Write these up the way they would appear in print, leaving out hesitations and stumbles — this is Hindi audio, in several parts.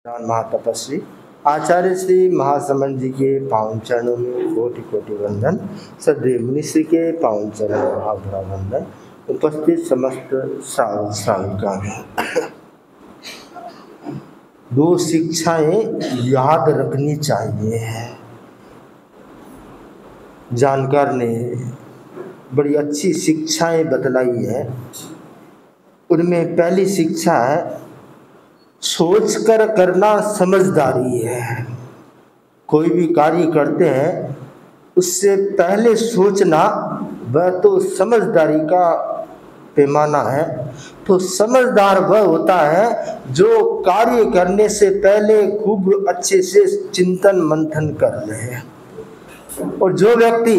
महातपस्वी आचार्य श्री महासमन जी के पावन चरणों में कोटि कोटि वंदन। सदैव मुनिश्री के पावन चरणों में भावभरा वंदन। उपस्थित समस्त साधु साधिकाएं, दो शिक्षाएं याद रखनी चाहिए। जानकार ने बड़ी अच्छी शिक्षाएं बतलाई है। उनमें पहली शिक्षा है, सोच कर करना समझदारी है। कोई भी कार्य करते हैं उससे पहले सोचना, वह तो समझदारी का पैमाना है। तो समझदार वह होता है जो कार्य करने से पहले खूब अच्छे से चिंतन मंथन कर ले। और जो व्यक्ति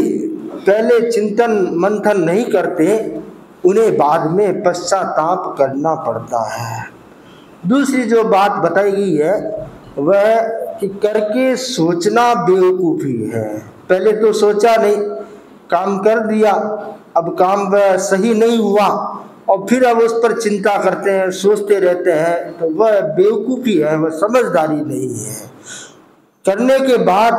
पहले चिंतन मंथन नहीं करते, उन्हें बाद में पश्चाताप करना पड़ता है। दूसरी जो बात बताई गई है वह कि करके सोचना बेवकूफ़ी है। पहले तो सोचा नहीं, काम कर दिया, अब काम वह सही नहीं हुआ और फिर अब उस पर चिंता करते हैं, सोचते रहते हैं, तो वह बेवकूफ़ी है, वह समझदारी नहीं है। करने के बाद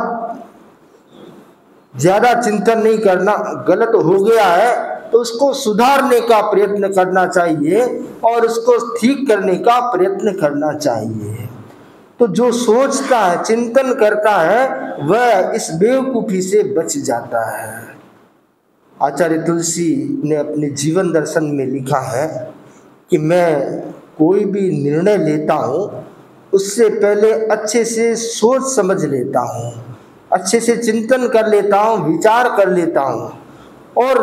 ज़्यादा चिंतन नहीं करना, गलत हो गया है तो उसको सुधारने का प्रयत्न करना चाहिए और उसको ठीक करने का प्रयत्न करना चाहिए। तो जो सोचता है, चिंतन करता है, वह इस बेवकूफ़ी से बच जाता है। आचार्य तुलसी ने अपने जीवन दर्शन में लिखा है कि मैं कोई भी निर्णय लेता हूँ उससे पहले अच्छे से सोच समझ लेता हूँ, अच्छे से चिंतन कर लेता हूँ, विचार कर लेता हूँ और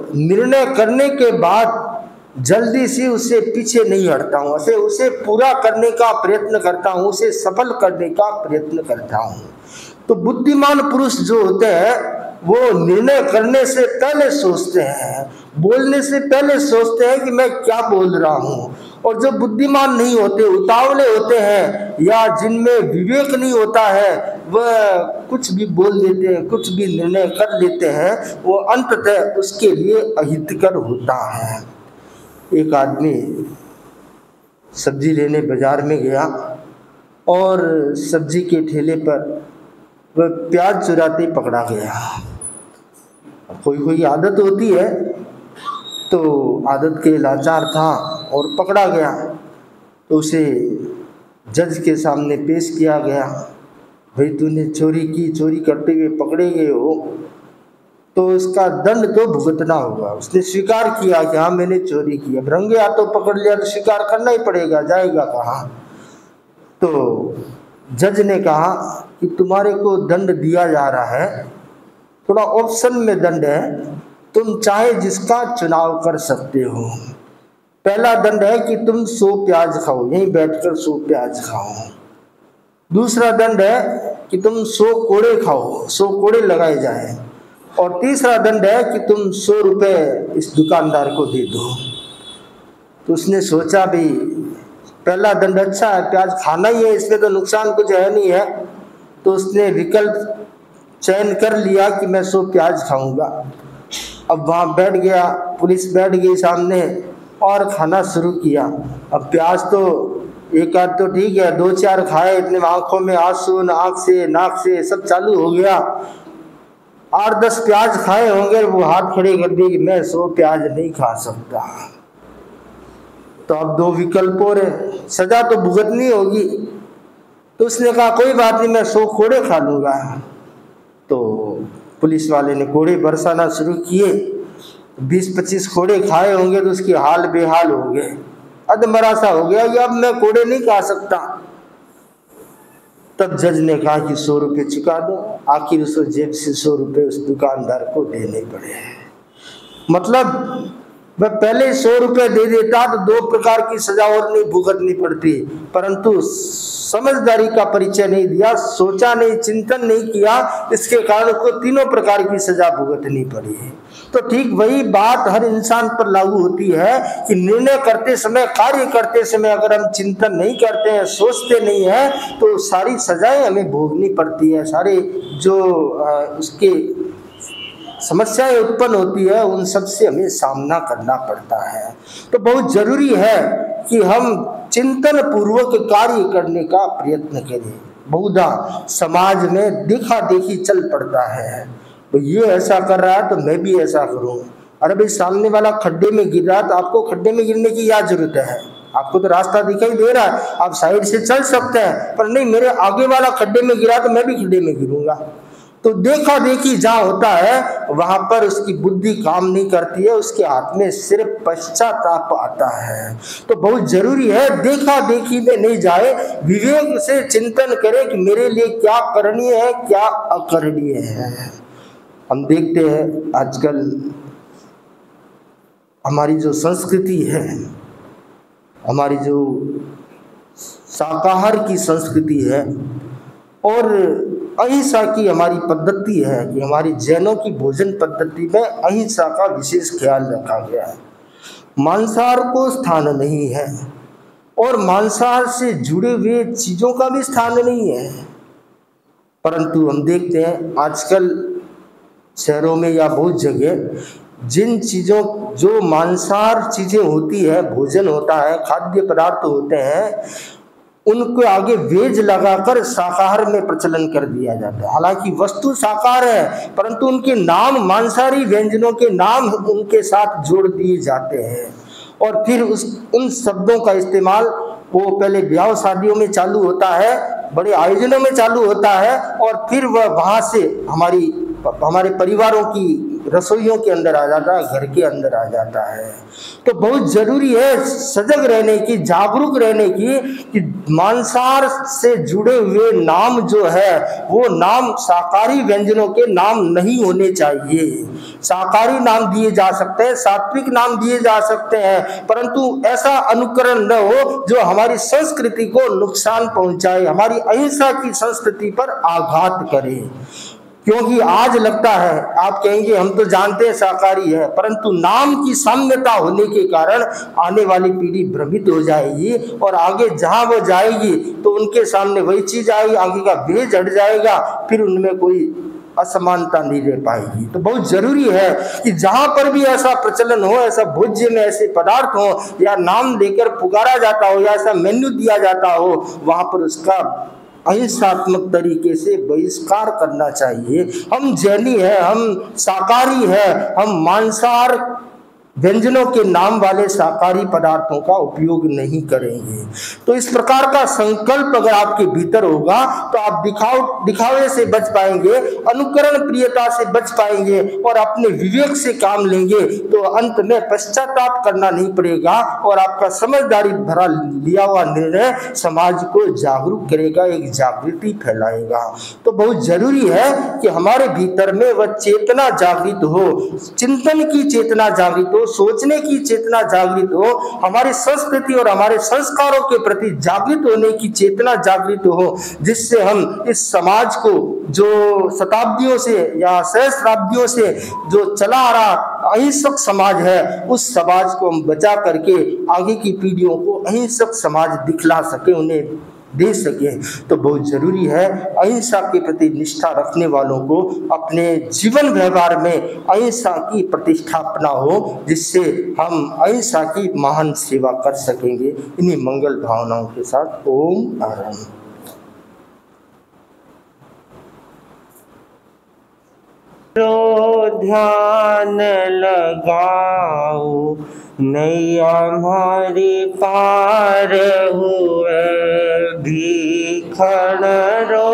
निर्णय करने के बाद जल्दी से उससे पीछे नहीं हटता हूँ, उसे पूरा करने का प्रयत्न करता हूँ, उसे सफल करने का प्रयत्न करता हूँ। तो बुद्धिमान पुरुष जो होते हैं वो निर्णय करने से पहले सोचते हैं, बोलने से पहले सोचते हैं कि मैं क्या बोल रहा हूँ। और जो बुद्धिमान नहीं होते, उतावले होते हैं या जिनमें विवेक नहीं होता है, वह कुछ भी बोल देते हैं, कुछ भी निर्णय कर लेते हैं, वो अंततः उसके लिए अहितकर होता है। एक आदमी सब्जी लेने बाजार में गया और सब्जी के ठेले पर वह प्याज चुराते पकड़ा गया। कोई आदत होती है, तो आदत के लाचार था और पकड़ा गया। तो उसे जज के सामने पेश किया गया। भाई तूने चोरी की, चोरी करते हुए पकड़े गए हो तो इसका दंड तो भुगतना होगा। उसने स्वीकार किया कि हाँ मैंने चोरी की। अब रंगे हाथों पकड़ लिया तो स्वीकार करना ही पड़ेगा, जाएगा कहाँ। तो जज ने कहा कि तुम्हारे को दंड दिया जा रहा है, थोड़ा ऑप्शन में दंड है, तुम चाहे जिसका चुनाव कर सकते हो। पहला दंड है कि तुम 100 प्याज खाओ, यहीं बैठकर 100 प्याज खाओ। दूसरा दंड है कि तुम 100 कोड़े खाओ, 100 कोड़े लगाए जाए। और तीसरा दंड है कि तुम 100 रुपये इस दुकानदार को दे दो। तो उसने सोचा भी पहला दंड अच्छा है, प्याज खाना ही है, इसमें तो नुकसान कुछ है नहीं है। तो उसने विकल्प चयन कर लिया कि मैं 100 प्याज खाऊंगा। अब वहाँ बैठ गया, पुलिस बैठ गई सामने और खाना शुरू किया। अब प्याज तो एक आध तो ठीक है, 2-4 खाए, इतने आंखों में आंसू, आँख से नाक से सब चालू हो गया। 8-10 प्याज खाए होंगे, वो हाथ खड़े कर दिए कि मैं 100 प्याज नहीं खा सकता। तो अब 2 विकल्प और है, सजा तो भुगतनी होगी। तो उसने कहा कोई बात नहीं, मैं 100 कोड़े खा लूँगा। तो पुलिस वाले ने कोड़े बरसाना शुरू किए। 20-25 कोड़े खाए होंगे तो उसकी हाल बेहाल हो गए, अधमरा सा हो गया कि अब मैं कोड़े नहीं खा सकता। तब जज ने कहा कि 100 रुपये चुका दो। आखिर उसको जेब से 100 रुपये उस दुकानदार को देने पड़े। मतलब वह पहले 100 रुपये दे देता तो 2 प्रकार की सजा और नहीं भुगतनी पड़ती, परंतु समझदारी का परिचय नहीं दिया, सोचा नहीं, चिंतन नहीं किया, इसके कारण उसको 3 प्रकार की सजा भुगतनी पड़ी है। तो ठीक वही बात हर इंसान पर लागू होती है कि निर्णय करते समय, कार्य करते समय अगर हम चिंतन नहीं करते हैं, सोचते नहीं हैं, तो सारी सजाएं हमें भोगनी पड़ती है। सारे जो उसके समस्याएं उत्पन्न होती है, उन सब से हमें सामना करना पड़ता है। तो बहुत जरूरी है कि हम चिंतन पूर्वक कार्य करने का प्रयत्न करें। बहुधा समाज में देखा देखी चल पड़ता है, तो ये ऐसा कर रहा है तो मैं भी ऐसा करूं। अरे भाई, सामने वाला खड्डे में गिर रहा है तो आपको खड्डे में गिरने की क्या जरूरत है? आपको तो रास्ता दिखाई दे रहा है, आप साइड से चल सकते हैं, पर नहीं, मेरे आगे वाला खड्डे में गिरा तो मैं भी खड्डे में गिरूंगा। तो देखा देखी जहां होता है वहां पर उसकी बुद्धि काम नहीं करती है, उसके हाथ में सिर्फ पश्चाताप आता है। तो बहुत जरूरी है देखा देखी में नहीं जाए, विवेक से चिंतन करे कि मेरे लिए क्या करणीय है, क्या अकरणीय है। हम देखते हैं आजकल हमारी जो संस्कृति है, हमारी जो शाकाहार की संस्कृति है और अहिंसा की हमारी पद्धति है कि हमारी जैनों की भोजन पद्धति में अहिंसा का विशेष ख्याल रखा गया है। मांसाहार को स्थान नहीं है और मांसाहार से जुड़े हुए चीज़ों का भी स्थान नहीं है। परंतु हम देखते हैं आजकल शहरों में या बहुत जगह जिन चीज़ों, जो मांसाहार चीज़ें होती है, भोजन होता है, खाद्य पदार्थ होते हैं, उनको आगे वेज लगाकर शाकाहार में प्रचलन कर दिया जाता है। हालांकि वस्तु शाकाहार है, परंतु उनके नाम, मांसाहारी व्यंजनों के नाम उनके साथ जोड़ दिए जाते हैं और फिर उन शब्दों का इस्तेमाल वो पहले ब्याह शादियों में चालू होता है, बड़े आयोजनों में चालू होता है और फिर वह वहाँ से हमारे परिवारों की रसोइयों के अंदर आ जाता है, घर के अंदर आ जाता है। तो बहुत जरूरी है सजग रहने की, जागरूक रहने की कि मांसाहार से जुड़े हुए नाम जो है वो नाम शाकाहारी व्यंजनों के नाम नहीं होने चाहिए। शाकाहारी नाम दिए जा सकते हैं, सात्विक नाम दिए जा सकते हैं, परंतु ऐसा अनुकरण न हो जो हमारी संस्कृति को नुकसान पहुंचाए, हमारी अहिंसा की संस्कृति पर आघात करे। क्योंकि आज लगता है, आप कहेंगे हम तो जानते हैं शाकाहारी है, परंतु नाम की साम्यता होने के कारण आने वाली पीढ़ी भ्रमित हो जाएगी और आगे जहां वो जाएगी तो उनके सामने वही चीज आएगी, आगे का भेज हट जाएगा, फिर उनमें कोई असमानता नहीं रह पाएगी। तो बहुत जरूरी है कि जहां पर भी ऐसा प्रचलन हो, ऐसा भोज्य में ऐसे पदार्थ हो या नाम लेकर पुकारा जाता हो या ऐसा मेन्यू दिया जाता हो, वहां पर उसका अहिंसात्मक तरीके से बहिष्कार करना चाहिए। हम जैनी है, हम शाकाहारी है, हम मांसाहार व्यंजनों के नाम वाले शाकाहारी पदार्थों का उपयोग नहीं करेंगे। तो इस प्रकार का संकल्प अगर आपके भीतर होगा तो आप दिखावे से बच पाएंगे, अनुकरण प्रियता से बच पाएंगे और अपने विवेक से काम लेंगे तो अंत में पश्चाताप करना नहीं पड़ेगा और आपका समझदारी भरा लिया हुआ निर्णय समाज को जागरूक करेगा, एक जागृति फैलाएगा। तो बहुत जरूरी है कि हमारे भीतर में वह चेतना जागृत हो, चिंतन की चेतना जागृत हो, सोचने की चेतना जागृत हो, हमारी संस्कृति और हमारे संस्कारों के प्रति जागृत होने की चेतना जागृत हो, जिससे हम इस समाज को जो शताब्दियों से या सहस्राब्दियों से जो चला आ रहा अहिंसक समाज है, उस समाज को हम बचा करके आगे की पीढ़ियों को अहिंसक समाज दिखला सके, उन्हें दे सके। तो बहुत जरूरी है अहिंसा के प्रति निष्ठा रखने वालों को अपने जीवन व्यवहार में अहिंसा की प्रतिष्ठापना हो, जिससे हम अहिंसा की महान सेवा कर सकेंगे। इन्हीं मंगल भावनाओं के साथ ओम आराम। ध्यान लगाओ नैया हमारी पार हुए, भीखण रो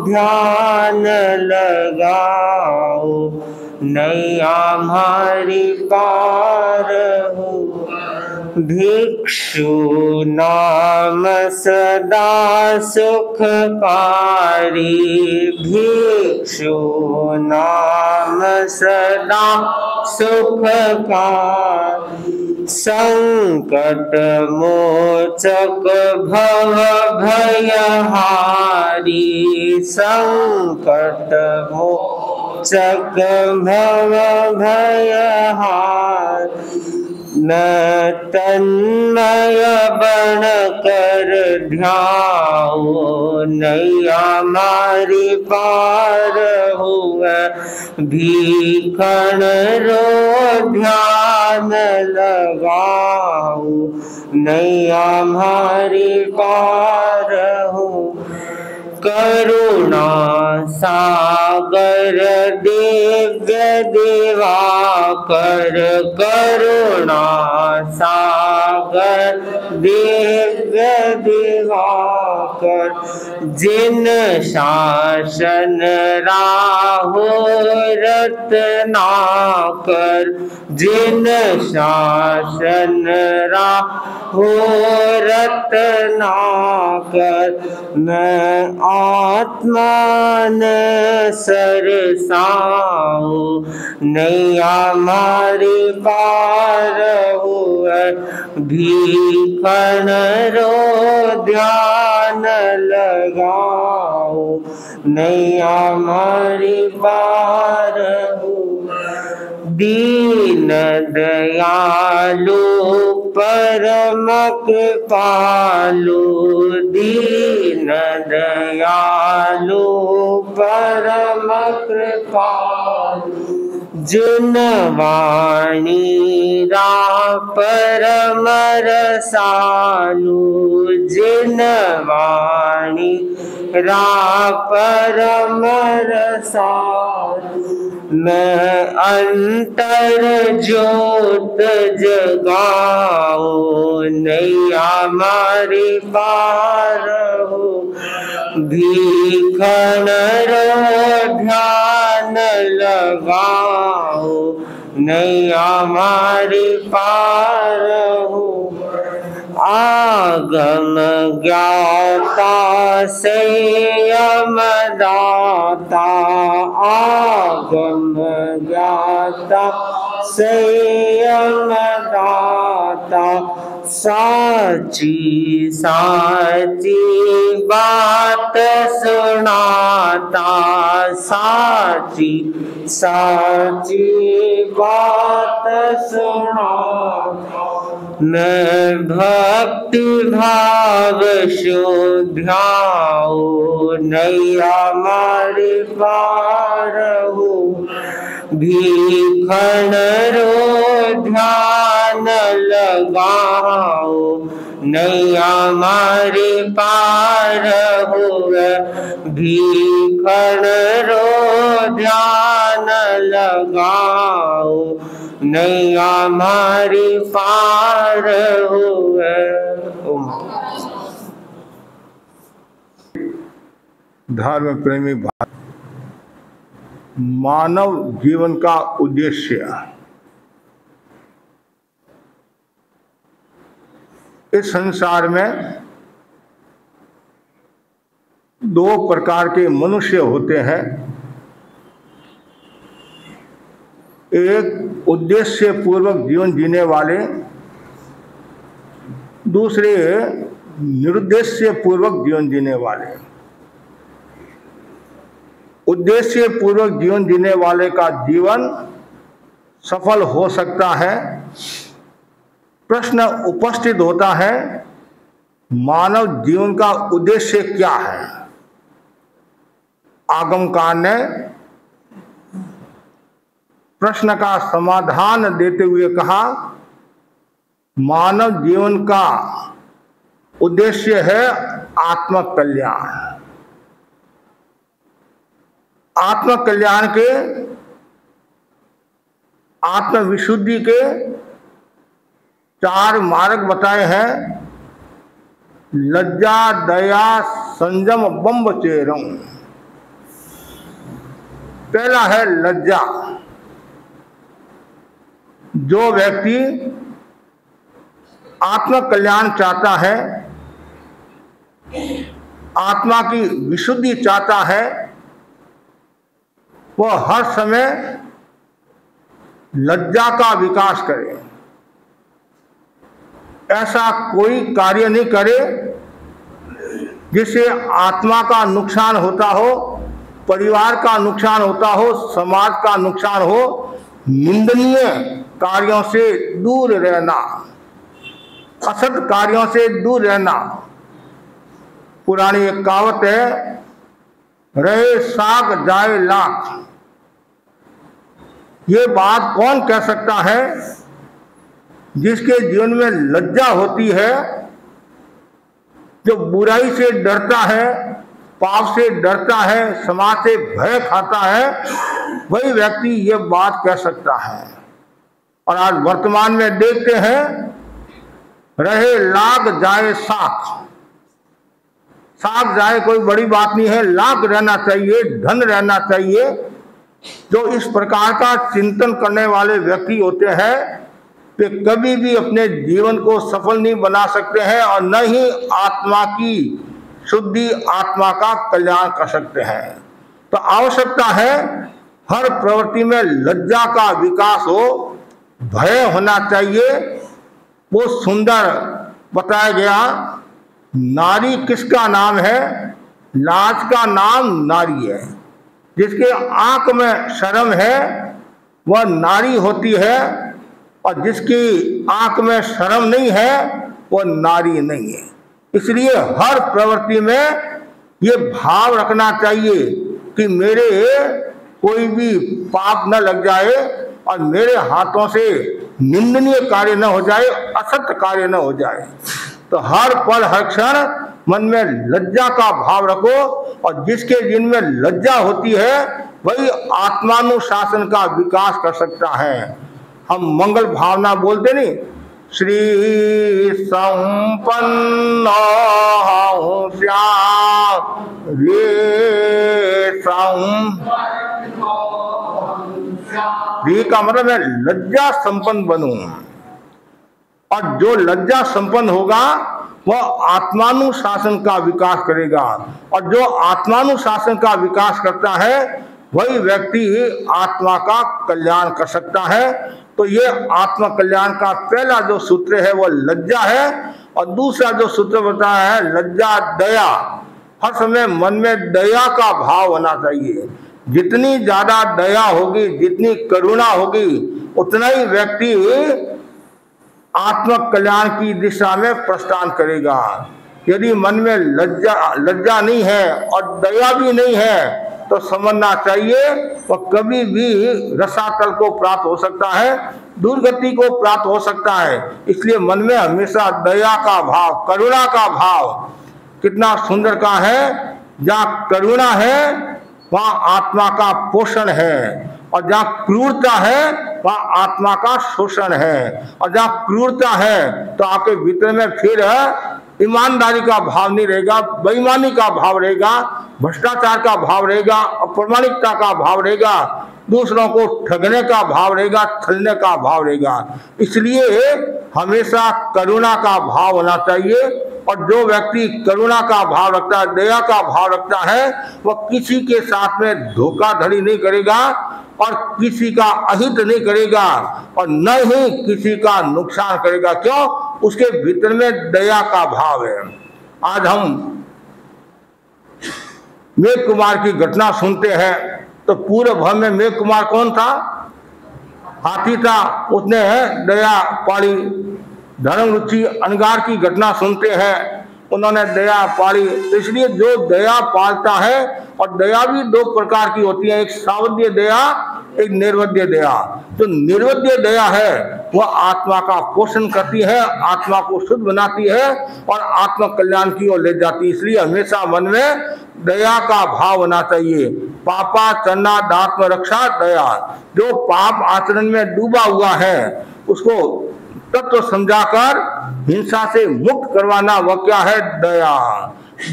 ध्यान लगाओ नैया हमारी पार हुए, भिक्षु नाम सदा सुखकारी, भिक्षु नाम सदा सुखकारी, संकट मोचक भव भयहारी, संकट मोचक भव भयहारी, न तन्मय बन कर ध्याओ नैया हमारी पार हुए, भीखण रो ध्यान लगाओ नैया हमारी पार हो। करुणा सागर दिव्य दिवाकर, करुणा सागर दिव्य दिवाकर, जिन शासन राहो रत्नाकर, जिन शासन राहो रत्नाकर, मैं आत्मा ने सरसाऊं, नैया हमारी पार हुए। भीखन रो ध्यान लगाओ, नैया हमारी पार हुए। दीन दयालु परम कृपालु, दीन दयालु परम कृपालु, जिन वाणी परम रसालु, जिन वाणी परम रसालु, मैं अंतर ज्योत जगाओ, नैया हमारी पार हो। भीखन रो ध्यान लगाओ, नैया हमारी पार हो। आगम ज्ञाता संयम दाता, आगम ज्ञाता संयम दाता, साची साची बात सुनाता, साची साची बात सुनाता, मैं भक्ति भाव शुद्धाओ, नैया हमारी पार हो। भीखन रो ध्यान लगाओ, नैया हमारी पार हुए। भीखन रो ध्यान लगाओ, नैया हमारी पार हुए। धर्म प्रेमी भाई, मानव जीवन का उद्देश्य इस संसार में दो प्रकार के मनुष्य होते हैं। एक उद्देश्य पूर्वक जीवन जीने वाले, दूसरे निरुद्देश्य पूर्वक जीवन जीने वाले। उद्देश्य पूर्वक जीवन जीने वाले का जीवन सफल हो सकता है। प्रश्न उपस्थित होता है, मानव जीवन का उद्देश्य क्या है? आगमकार ने प्रश्न का समाधान देते हुए कहा, मानव जीवन का उद्देश्य है आत्मकल्याण। आत्मकल्याण के, आत्मविशुद्धि के 4 मार्ग बताए हैं। लज्जा दया संयम ब्रह्मचर्यम। पहला है लज्जा। जो व्यक्ति आत्मकल्याण चाहता है, आत्मा की विशुद्धि चाहता है, वह हर समय लज्जा का विकास करे। ऐसा कोई कार्य नहीं करे जिससे आत्मा का नुकसान होता हो, परिवार का नुकसान होता हो, समाज का नुकसान हो। निंदनीय कार्यों से दूर रहना, असत कार्यों से दूर रहना। पुरानी एक कहावत है, रहे साग जाए लाख। ये बात कौन कह सकता है? जिसके जीवन में लज्जा होती है, जो बुराई से डरता है, पाप से डरता है, समाज से भय खाता है, वही व्यक्ति ये बात कह सकता है। और आज वर्तमान में देखते हैं, रहे लाख जाए साख, साख जाए कोई बड़ी बात नहीं है, लाख रहना चाहिए, धन रहना चाहिए। जो इस प्रकार का चिंतन करने वाले व्यक्ति होते हैं वे कभी भी अपने जीवन को सफल नहीं बना सकते हैं और न ही आत्मा की शुद्धि, आत्मा का कल्याण कर सकते हैं। तो आवश्यकता है हर प्रवृत्ति में लज्जा का विकास हो, भय होना चाहिए। वो सुंदर बताया गया, नारी किसका नाम है? लाज का नाम नारी है। जिसके आंख में शर्म है वह नारी होती है, और जिसकी आंख में शर्म नहीं है वह नारी नहीं है। इसलिए हर प्रवृत्ति में ये भाव रखना चाहिए कि मेरे कोई भी पाप न लग जाए और मेरे हाथों से निंदनीय कार्य न हो जाए, असत्य कार्य न हो जाए। तो हर पल हर क्षण मन में लज्जा का भाव रखो, और जिसके जीवन में लज्जा होती है वही आत्मानुशासन का विकास कर सकता है। हम मंगल भावना बोलते नहीं, श्री संपन्न रे का मतलब है लज्जा संपन्न बनूं, और जो लज्जा संपन्न होगा वह आत्मानुशासन का विकास करेगा, और जो आत्मानुशासन का विकास करता है वही व्यक्ति आत्मा का कल्याण कर सकता है। तो ये आत्मा कल्याण का पहला जो सूत्र है वो लज्जा है, और दूसरा जो सूत्र बताया है लज्जा दया। हर समय मन में दया का भाव होना चाहिए। जितनी ज्यादा दया होगी, जितनी करुणा होगी, उतना ही व्यक्ति आत्म कल्याण की दिशा में प्रस्थान करेगा। यदि मन में लज्जा नहीं है और दया भी नहीं है तो समझना चाहिए वह कभी भी रसातल को प्राप्त हो सकता है, दुर्गति को प्राप्त हो सकता है। इसलिए मन में हमेशा दया का भाव, करुणा का भाव, कितना सुंदर का है, जहाँ करुणा है वहाँ आत्मा का पोषण है, और जहाँ क्रूरता है वहाँ आत्मा का शोषण है। और जहाँ क्रूरता है तो आपके भीतर में फिर ईमानदारी का भाव नहीं रहेगा, बेईमानी का भाव रहेगा, भ्रष्टाचार का भाव रहेगा, अप्रामाणिकता का भाव रहेगा, दूसरों को ठगने का भाव रहेगा, छलने का भाव रहेगा। इसलिए हमेशा करुणा का भाव होना चाहिए, और जो व्यक्ति करुणा का भाव रखता है, दया का भाव रखता है, वह किसी के साथ में धोखाधड़ी नहीं करेगा और किसी का अहित नहीं करेगा और न ही किसी का नुकसान करेगा। क्यों? उसके भीतर में दया का भाव है। आज हम मेघ कुमार की घटना सुनते हैं तो पूरे भर में मेघ कुमार कौन था? हाथी था, उसने दया पाली। धर्म रुचि अनगार की घटना सुनते हैं, उन्होंने दया पाली। तो इसलिए जो दया पालता है, और दया भी दो प्रकार की होती है, एक सावध्य दया, एक निर्वध्य दया। जो निर्वध्य दया है वह आत्मा का पोषण करती है, आत्मा को शुद्ध बनाती है और आत्मा कल्याण की ओर ले जाती है। इसलिए हमेशा मन में दया का भाव होना चाहिए। पापा चन्ना दात्म रक्षा दया। जो पाप आचरण में डूबा हुआ है उसको तत्व समझाकर हिंसा से मुक्त करवाना, वह क्या है? दया।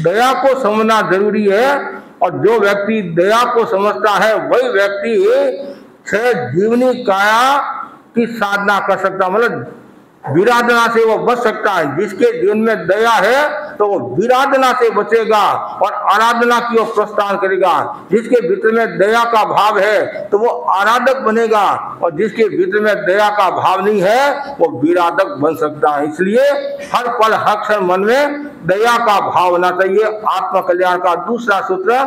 दया को समझना जरूरी है, और जो व्यक्ति दया को समझता है वही व्यक्ति छह जीवनी काया की साधना कर सकता, मतलब विराधना से वो बच सकता है। जिसके जीवन में दया है तो वो विराधना से बचेगा और आराधना की ओर प्रस्थान करेगा। जिसके भीतर में दया का भाव है तो वो आराधक बनेगा, और जिसके भीतर में दया का भाव नहीं है वो विराधक बन सकता है। इसलिए हर पल हर क्षण मन में दया का भाव होना चाहिए। आत्म कल्याण का दूसरा सूत्र।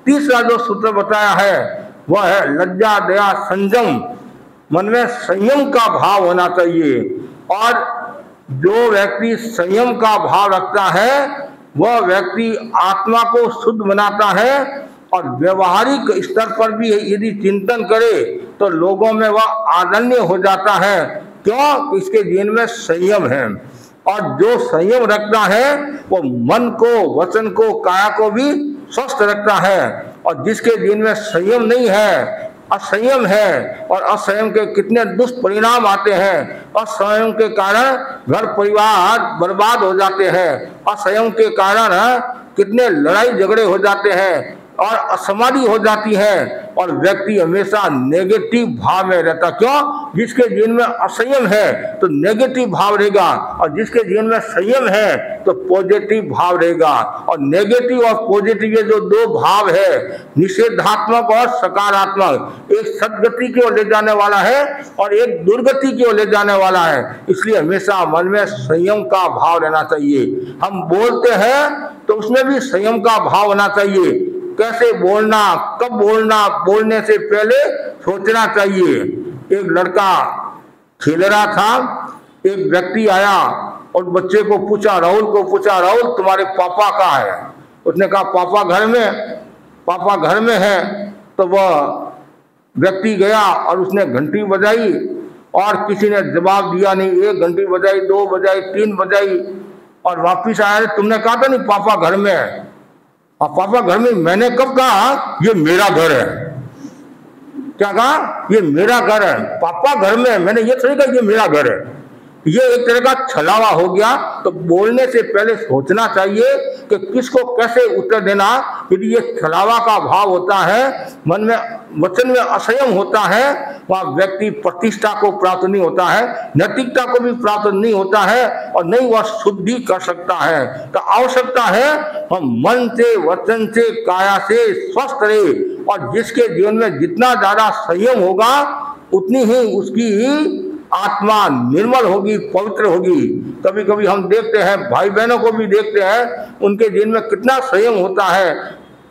तीसरा जो सूत्र बताया है वह है लज्जा दया संयम। मन में संयम का भाव होना चाहिए, और जो व्यक्ति संयम का भाव रखता है वह व्यक्ति आत्मा को शुद्ध बनाता है, और व्यवहारिक स्तर पर भी यदि चिंतन करे तो लोगों में वह आदरणीय हो जाता है। क्यों? इसके जीवन में संयम है। और जो संयम रखता है वो मन को, वचन को, काया को भी स्वस्थ रखता है। और जिसके जीवन में संयम नहीं है, असंयम है, और असंयम के कितने दुष्परिणाम आते हैं। असंयम के कारण घर परिवार बर्बाद हो जाते हैं। असंयम के कारण कितने लड़ाई झगड़े हो जाते हैं और असमाधि हो जाती है, और व्यक्ति हमेशा नेगेटिव भाव में रहता। क्यों? जिसके जीवन में असंयम है तो नेगेटिव भाव रहेगा, और जिसके जीवन में संयम है तो पॉजिटिव भाव रहेगा। और नेगेटिव और पॉजिटिव ये जो दो भाव है, निषेधात्मक और सकारात्मक, एक सदगति की ओर ले जाने वाला है और एक दुर्गति की ओर ले जाने वाला है। इसलिए हमेशा मन में संयम का भाव रहना चाहिए। हम बोलते हैं तो उसमें भी संयम का भाव होना चाहिए। कैसे बोलना, कब बोलना, बोलने से पहले सोचना चाहिए। एक लड़का खेल रहा था, एक व्यक्ति आया और बच्चे को पूछा, राहुल को पूछा, राहुल तुम्हारे पापा कहाँ है? उसने कहा पापा घर में, पापा घर में है। तो वह व्यक्ति गया और उसने घंटी बजाई और किसी ने जवाब दिया नहीं। 1 घंटी बजाई, 2 बजाई, 3 बजाई, और वापिस आया। तुमने कहा था नहीं पापा घर में है। और पापा घर में, मैंने कब कहा ये मेरा घर है? क्या कहा? ये मेरा घर है। पापा घर में, मैंने ये थोड़ी कहा ये मेरा घर है। ये एक तरह का छलावा हो गया। तो बोलने से पहले सोचना चाहिए कि किसको कैसे उत्तर देना। यदि ये छलावा का भाव होता है, मन में, वचन में असंयम होता है, वह व्यक्ति प्रतिष्ठा को प्राप्त नहीं होता है, नैतिकता को भी प्राप्त नहीं होता है, और नहीं वह शुद्धि कर सकता है। तो आवश्यकता है हम मन से, वचन से, काया से स्वस्थ रहे। और जिसके जीवन में जितना ज्यादा संयम होगा उतनी ही उसकी आत्मा निर्मल होगी, पवित्र होगी। कभी कभी हम देखते हैं, भाई बहनों को भी देखते हैं, उनके जीवन में कितना संयम होता है।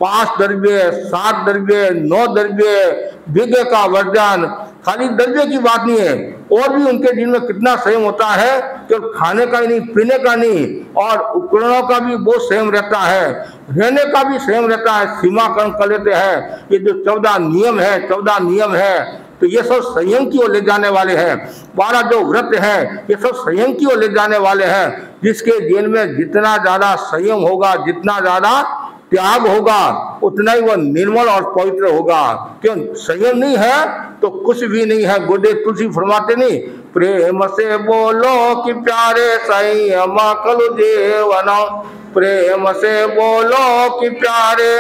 5 द्रव्य, 7 द्रव्य, 9 द्रव्य, विज्ञ का वर्जन, खाली द्रव्य की बात नहीं है, और भी उनके जीवन में कितना संयम होता है। केवल खाने का ही नहीं, पीने का नहीं, और उपकरणों का भी बहुत संयम रहता है, रहने का भी संयम रहता है। सीमाकरण कर लेते हैं। ये जो 14 नियम है, 14 नियम है, तो ये सब संयम की ओर ले जाने वाले हैं। 12 जो व्रत है, ये सब संयम की ओर ले जाने वाले हैं। जिसके जीवन में जितना ज्यादा संयम होगा, जितना ज्यादा त्याग होगा, उतना ही वह निर्मल और पवित्र होगा। क्यों? संयम नहीं है तो कुछ भी नहीं है। गुरुदेव तुलसी फरमाते नहीं, प्रेम से बोलो कि प्यारे संयम कलु जीवन, प्रेम से बोलो कि प्यारे,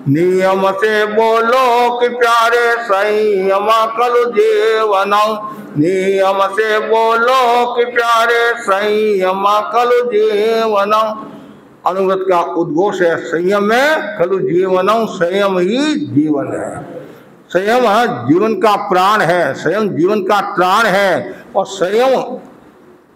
नियम से बोलो कि प्यारे संयम कलु जीवन, नियम से बोलो कि प्यारे संयम कलु जीवन। अनुव्रत का उद्घोष है, संयम में खलु जीवनम, संयम ही जीवन है। संयम जीवन का प्राण है, संयम जीवन का त्राण है, और संयम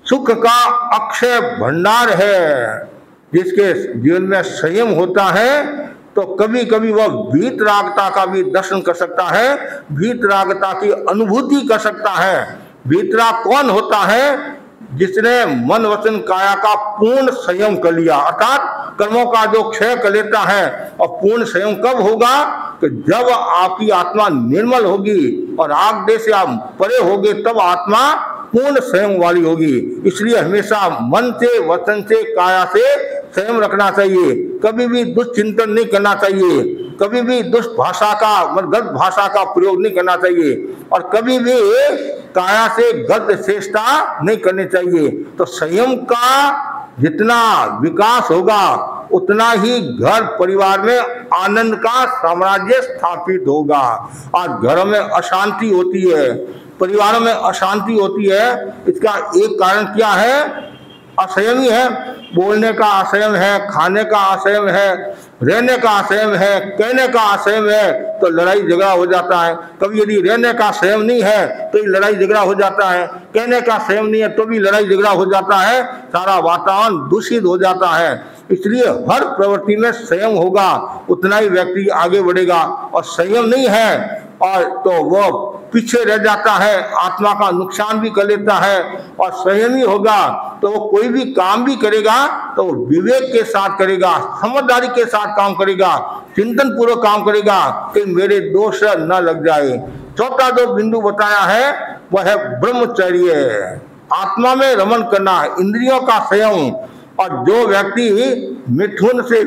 सुख का अक्षय भंडार है। जिसके जीवन में संयम होता है तो कभी कभी वह वीतरागता का भी दर्शन कर सकता है, वीतरागता की अनुभूति कर सकता है। वीतराग कौन होता है? जिसने मन वचन काया का पूर्ण संयम कर लिया, अर्थात कर्मों का जो क्षय कर लेता है। और पूर्ण संयम कब होगा? कि जब आपकी आत्मा निर्मल होगी और आग देश से आप परे होगे, तब आत्मा पूर्ण संयम वाली होगी। इसलिए हमेशा मन से, वचन से, काया से संयम रखना चाहिए। कभी भी दुष्चिंतन नहीं करना चाहिए, कभी भी दुष्ट भाषा का, गलत भाषा का प्रयोग नहीं करना चाहिए, और कभी भी काया से गलत चेष्टा नहीं करनी चाहिए। तो संयम का जितना विकास होगा उतना ही घर परिवार में आनंद का साम्राज्य स्थापित होगा। और घरों में अशांति होती है, परिवारों में अशांति होती है। इसका एक कारण क्या है? असंयम ही है। बोलने का असंयम है, खाने का असंयम है, रहने का असंयम है, कहने का असंयम है, तो लड़ाई झगड़ा हो जाता है। कभी यदि रहने का संयम नहीं है तो लड़ाई झगड़ा हो जाता है, कहने का संयम नहीं है तो भी लड़ाई झगड़ा हो जाता है, सारा वातावरण दूषित हो जाता है। इसलिए हर प्रवृत्ति में संयम होगा उतना ही व्यक्ति आगे बढ़ेगा। और संयम नहीं है और तो वो पीछे रह जाता है, आत्मा का नुकसान भी कर लेता है। और संयमी होगा तो वो कोई भी काम भी करेगा तो विवेक के साथ करेगा, समझदारी के साथ काम करेगा, चिंतन पूर्वक काम करेगा कि मेरे दोष न लग जाए। चौथा जो बिंदु बताया है वह है ब्रह्मचर्य। आत्मा में रमण करना, इंद्रियों का संयम। और जो व्यक्ति मिथुन से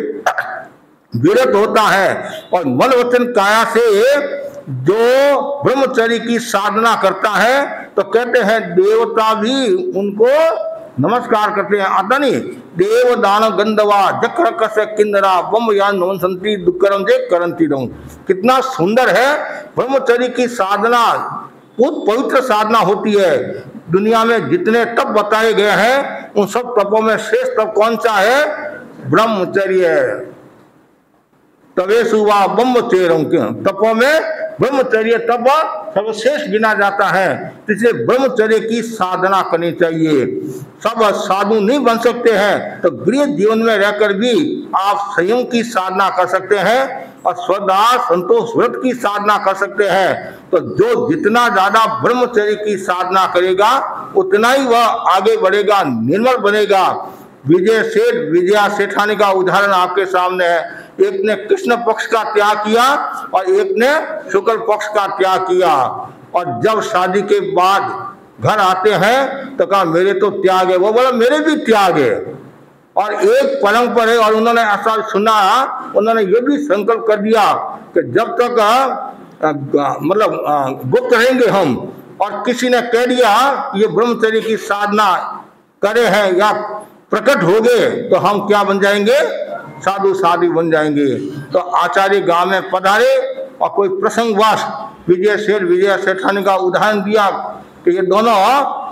विरत होता है और मन वचन काया से जो ब्रह्मचर्य की साधना करता है, तो कहते हैं देवता भी उनको नमस्कार करते हैं। आता नहीं, देव दान गंधवा जक्र कस किन्नरा बम यान नवंसंती दुक्करम जे करंती रहूं। कितना सुंदर है ब्रह्मचर्य की साधना, बहुत पवित्र साधना होती है। दुनिया में जितने तप बताए गए हैं उन सब तपों में श्रेष्ठ तप कौन सा है? ब्रह्मचर्य। तवे सुवा ब्रह्मचर्य, तपों में ब्रह्मचर्य तप सर्वश्रेष्ठ गिना जाता है। इसलिए ब्रह्मचर्य की साधना करनी चाहिए। सब साधु नहीं बन सकते हैं, तो गृह जीवन में रहकर भी आप संयम की साधना कर सकते हैं और स्वदास संतोष व्रत की साधना कर सकते हैं। तो जो जितना ज्यादा ब्रह्मचर्य की साधना करेगा उतना ही वह आगे बढ़ेगा, निर्मल बनेगा। विजय सेठ, विजया सेठानी का उदाहरण आपके सामने है। एक ने कृष्ण पक्ष का त्याग किया और एक ने शुक्ल पक्ष का त्याग किया। और जब शादी के बाद घर आते हैं तो कहा मेरे तो त्याग है, वो बोला मेरे भी त्याग है। और एक पलंग पर है और उन्होंने ऐसा सुना, उन्होंने ये भी संकल्प कर दिया कि जब तक गुप्त रहेंगे हम, और किसी ने कह दिया ये ब्रह्मचर्य की साधना करे हैं या प्रकट हो गए तो हम क्या बन जाएंगे? साधु साधु बन जाएंगे। तो आचार्य गांव में पधारे और कोई प्रसंगवश विजय सेठ, विजय सेठानी का उदाहरण दिया कि ये दोनों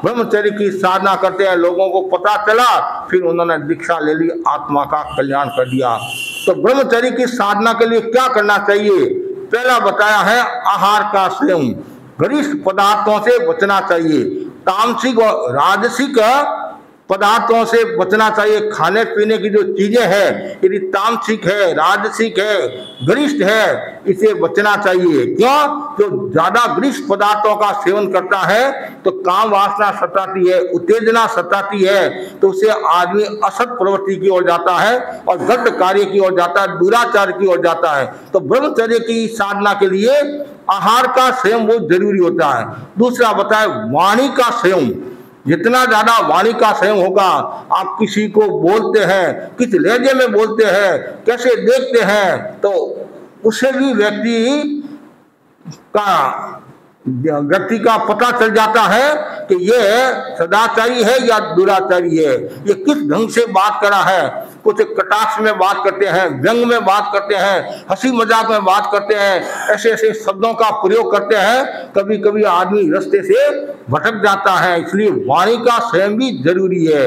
ब्रह्मचर्य की साधना करते हैं। लोगों को पता चला, फिर उन्होंने दीक्षा ले ली, आत्मा का कल्याण कर दिया। तो ब्रह्मचर्य की साधना के लिए क्या करना चाहिए? पहला बताया है आहार का संयम, गरिष्ठ पदार्थों से बचना चाहिए। तामसिक और राजसिक पदार्थों से बचना चाहिए। खाने पीने की जो चीजें हैं, यदि तामसिक है, राजसिक है, गरिष्ठ है, इसे बचना चाहिए। क्यों? जो ज्यादा गरिष्ठ पदार्थों का सेवन करता है तो काम वासना सताती है, उत्तेजना सताती है, तो उससे आदमी असत प्रवृत्ति की ओर जाता है और गलत कार्य की ओर जाता है, दुराचार की ओर जाता है। तो ब्रह्मचर्य की साधना के लिए आहार का संयम बहुत जरूरी होता है। दूसरा बताए वाणी का संयम। जितना ज्यादा वाणी का संयम होगा, आप किसी को बोलते हैं, किस लहजे में बोलते हैं, कैसे देखते हैं, तो उससे भी व्यक्ति का पता चल जाता है कि ये सदाचारी है या दुराचारी है, ये किस ढंग से बात करा है। कुछ कटाक्ष में बात करते हैं, व्यंग में बात करते हैं, हंसी मजाक में बात करते हैं, ऐसे ऐसे शब्दों का प्रयोग करते हैं, कभी कभी आदमी रास्ते से भटक जाता है। इसलिए वाणी का संयम भी जरूरी है।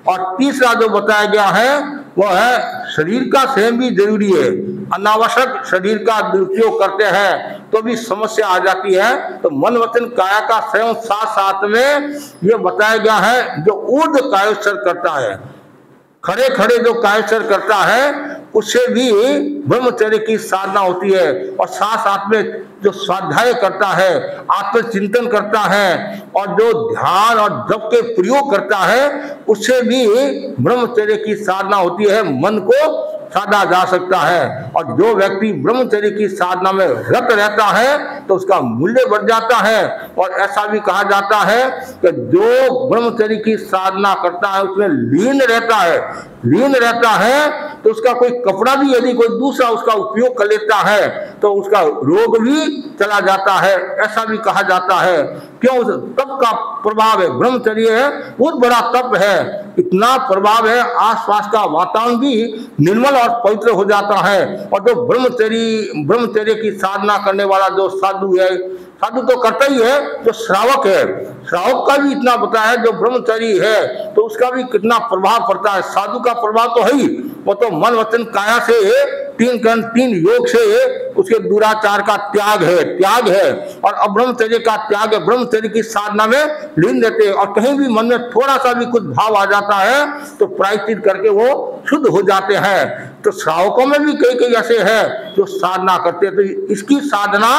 और तीसरा जो बताया गया है वो है शरीर का संयम भी जरूरी है। अनावश्यक शरीर का दुरुपयोग करते हैं तो भी समस्या आ जाती है। तो मन वचन काया का संयम साथ साथ में ये बताया गया है। जो ऊर्ध कायोत्सर्ग करता है, खड़े खड़े जो कायोत्सर्ग करता है, उससे भी ब्रह्मचर्य की साधना होती है। और साथ साथ में जो स्वाध्याय करता है, आत्मचिंतन करता है और जो ध्यान और जप के प्रयोग करता है, उससे भी ब्रह्मचर्य की साधना होती है, मन को साधा जा सकता है। और जो व्यक्ति ब्रह्मचर्य की साधना में रत रहता है तो उसका मूल्य बढ़ जाता है। और ऐसा भी कहा जाता है कि जो ब्रह्मचर्य की साधना करता है उसमें लीन रहता है, तो उसका कोई कपड़ा भी यदि कोई दूसरा उसका उपयोग कर लेता है तो उसका रोग भी चला जाता है, ऐसा भी कहा जाता है। क्यों? तप का प्रभाव है, ब्रह्मचर्य है, बहुत बड़ा तप है, इतना प्रभाव है, आसपास का वातावरण भी निर्मल और पवित्र हो जाता है। और जो ब्रह्मचर्य की साधना करने वाला जो साधु है, साधु तो करता ही है, जो श्रावक है, श्रावक का भी इतना बताया, जो ब्रह्मचारी है तो उसका भी कितना प्रभाव पड़ता है। साधु का प्रभाव तो है ही, वो तो मन वचन काया से 3 कर्म 3 योग से उसके दुराचार का त्याग है और अब्रह्मचर्य का त्याग है। ब्रह्मचर्य की साधना में लीन रहते हैं। और कहीं भी मन में थोड़ा सा भी कुछ भाव आ जाता है तो प्रायश्चित करके वो शुद्ध हो जाते हैं। तो श्रावकों में भी कई ऐसे हैं जो साधना करते हैं। तो इसकी साधना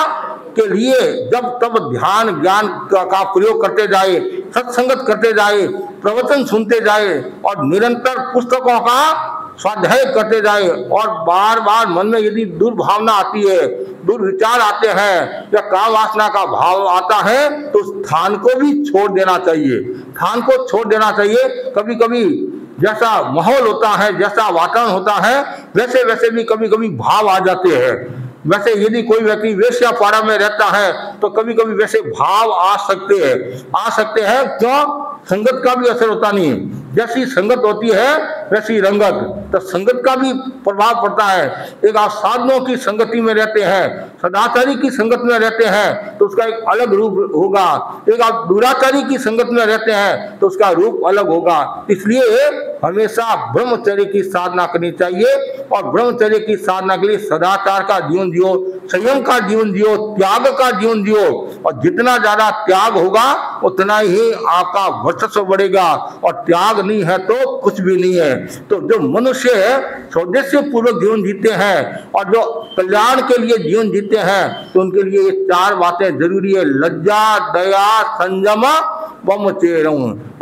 के लिए जब तब ध्यान ज्ञान का प्रयोग करते जाए, सत्संगत करते जाए, प्रवचन सुनते जाए और निरंतर पुस्तकों का स्वाध्याय करते जाए और बार बार मन में यदि दुर्भावना आती है, दुर्विचार आते हैं या काम वासना का भाव आता है तो उस स्थान को भी छोड़ देना चाहिए, स्थान को छोड़ देना चाहिए। कभी कभी जैसा माहौल होता है, जैसा वातावरण होता है, वैसे वैसे भी कभी कभी भाव आ जाते हैं। वैसे यदि कोई व्यक्ति वेश्यापाड़ा में रहता है तो कभी कभी वैसे भाव आ सकते हैं। क्यों? संगत का भी असर होता नहीं है। जैसी संगत होती है वैसी रंगत, तो संगत का भी प्रभाव पड़ता है। एक आप साधनों की संगति में रहते हैं, सदाचारी की संगत में रहते हैं तो उसका एक अलग रूप होगा। एक आप दुराचारी की संगत में रहते हैं तो उसका रूप अलग होगा। इसलिए हमेशा ब्रह्मचर्य की साधना करनी चाहिए और ब्रह्मचर्य की साधना के लिए सदाचार का जीवन जियो, संयम का जीवन जियो, त्याग का जीवन जियो। और जितना ज्यादा त्याग होगा उतना ही आपका वर्चस्व बढ़ेगा, और त्याग नहीं है तो कुछ भी नहीं है। तो जो मनुष्य स्वदेश्य पूर्वक जीवन जीते हैं और जो कल्याण के लिए जीवन जीते हैं तो उनके लिए ये चार बातें जरूरी है: लज्जा, दया, संयम, ब्रह्मचर्य।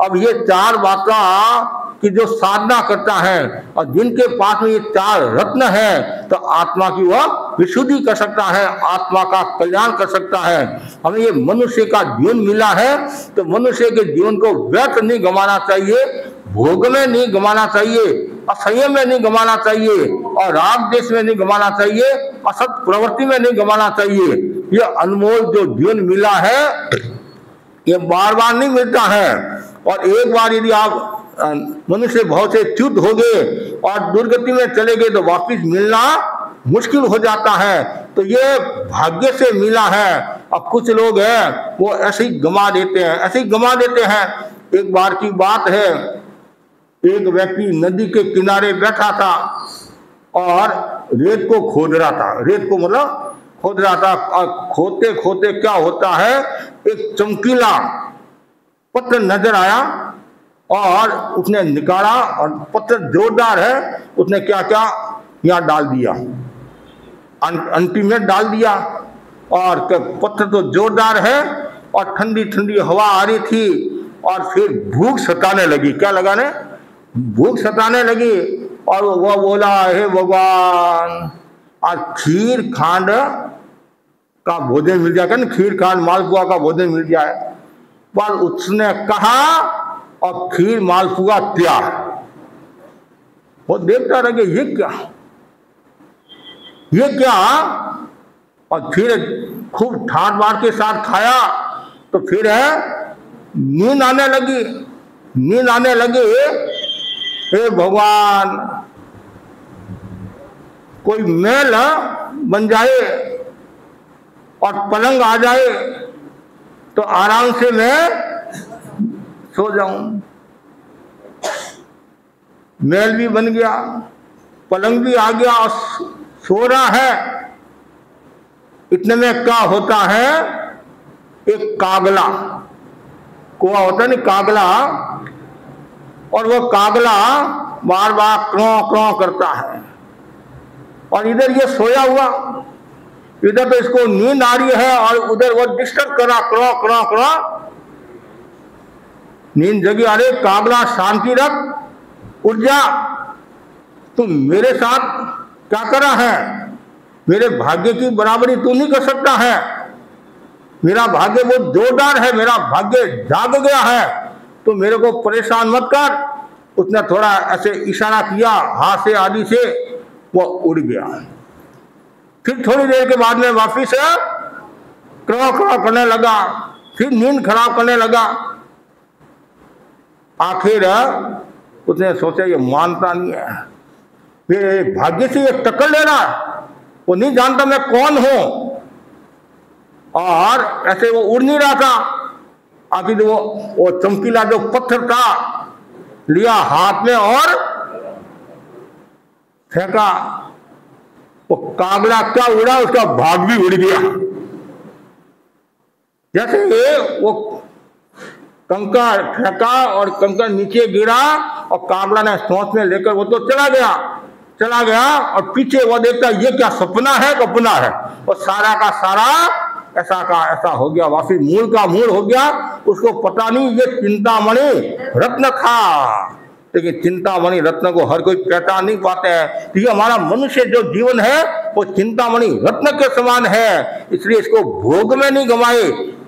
अब ये चार बातें कि जो साधना करता है और जिनके पास में ये चार रत्न है तो आत्मा की वह विशुद्धि कर सकता है, आत्मा का कल्याण कर सकता है। हमें ये मनुष्य का जीवन मिला है तो मनुष्य के जीवन को व्यर्थ नहीं गंवाना चाहिए, भोग में नहीं गंवाना चाहिए, असंयम में नहीं गंवाना चाहिए और राग देश में नहीं गंवाना चाहिए, असत प्रवृत्ति में नहीं गंवाना चाहिए। ये अनमोल जो जीवन मिला है ये बार बार नहीं मिलता है। और एक बार यदि आप मनुष्य भाव से च्युत हो गए और दुर्गति में चले गए तो वापिस मिलना मुश्किल हो जाता है। तो ये भाग्य से मिला है। अब कुछ लोग हैं वो ऐसे ही गंवा देते हैं। एक बार की बात है, एक व्यक्ति नदी के किनारे बैठा था और रेत को खोद रहा था। और खोदते खोदते क्या होता है, एक चमकीला पत्थर नजर आया और उसने निकाला और पत्थर जोरदार है, उसने क्या क्या यहाँ डाल दिया, अंटी में डाल दिया। और पत्थर तो जोरदार है और ठंडी ठंडी हवा आ रही थी और फिर भूख सताने लगी। क्या लगाने? भूख सताने लगी। और वह बोला, हे भगवान, आज खीर खांड का भोजन मिल जाए, ना खीर खांड मालपुआ का भोजन मिल जाए। पर उसने कहा और खीर मालपुआ त्याग। वो देखता रह गया, ये क्या। और फिर खूब ठाट बार के साथ खाया तो फिर नींद आने लगी। हे भगवान, कोई महल बन जाए और पलंग आ जाए तो आराम से मैं सो जाऊं। महल भी बन गया, पलंग भी आ गया और सो रहा है। इतने में क्या होता है, एक कागला, कुआ होता है ना कागला, और वो कागला बार बार क्रों क्रों करता है। और इधर ये सोया हुआ, इधर तो इसको नींद आ रही है और उधर वो डिस्टर्ब कर रहा, क्रों क्रों क्रों। नींद जगी, अरे कागला शांति रख, उठ जा, तुम मेरे साथ क्या कर रहा है? मेरे भाग्य की बराबरी तू नहीं कर सकता है। मेरा भाग्य बहुत जोरदार है, मेरा भाग्य जाग गया है, तो मेरे को परेशान मत कर। उसने थोड़ा ऐसे इशारा किया हाथ से आदि से, वो उड़ गया। फिर थोड़ी देर के बाद में वापिस क्रों क्रों करने लगा, फिर नींद खराब करने लगा। आखिर उसने सोचा ये मानता नहीं है, मेरे भाग्य से ये टक्कर ले रहा, वो नहीं जानता मैं कौन हूं। और ऐसे वो उड़ नहीं रहा था। आखिर वो चमकीला जो पत्थर था लिया हाथ में और फेंका। वो कागला क्या उड़ा, उसका भाग भी उड़ गया। जैसे वो कंकर फेंका और कंकर नीचे गिरा और कागला ने सोच में लेकर वो तो चला गया और पीछे वो देखता ये क्या सपना है कपना है। और सारा का सारा ऐसा का ऐसा हो गया, वापिस मूल का मूल हो गया। उसको पता नहीं ये चिंतामणि रत्न था, लेकिन चिंतामणि रत्न को हर कोई पहचान नहीं पाते हैं। तो ये हमारा मनुष्य जो जीवन है वो चिंतामणि रत्न के समान है, इसलिए इसको भोग में नहीं गंवाए,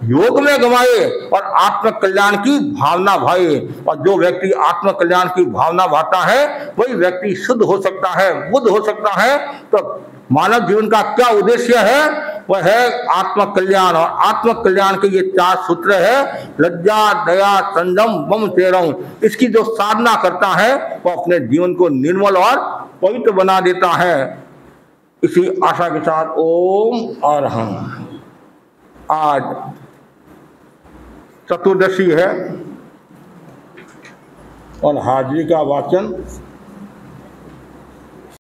योग में गंवाए और आत्म कल्याण की भावना भाए। और जो व्यक्ति आत्म कल्याण की भावना भाता है वही व्यक्ति शुद्ध हो सकता है, बुद्ध हो सकता है। तो मानव जीवन का क्या उद्देश्य है? वह है आत्म कल्याण, और आत्म कल्याण के ये 4 सूत्र है, लज्जा, दया, संयम, मम चेरम। इसकी जो साधना करता है वो अपने जीवन को निर्मल और पवित्र बना देता है। इसी आशा के साथ ओम और हम आज चतुर्दशी है और हाजिरी का वाचन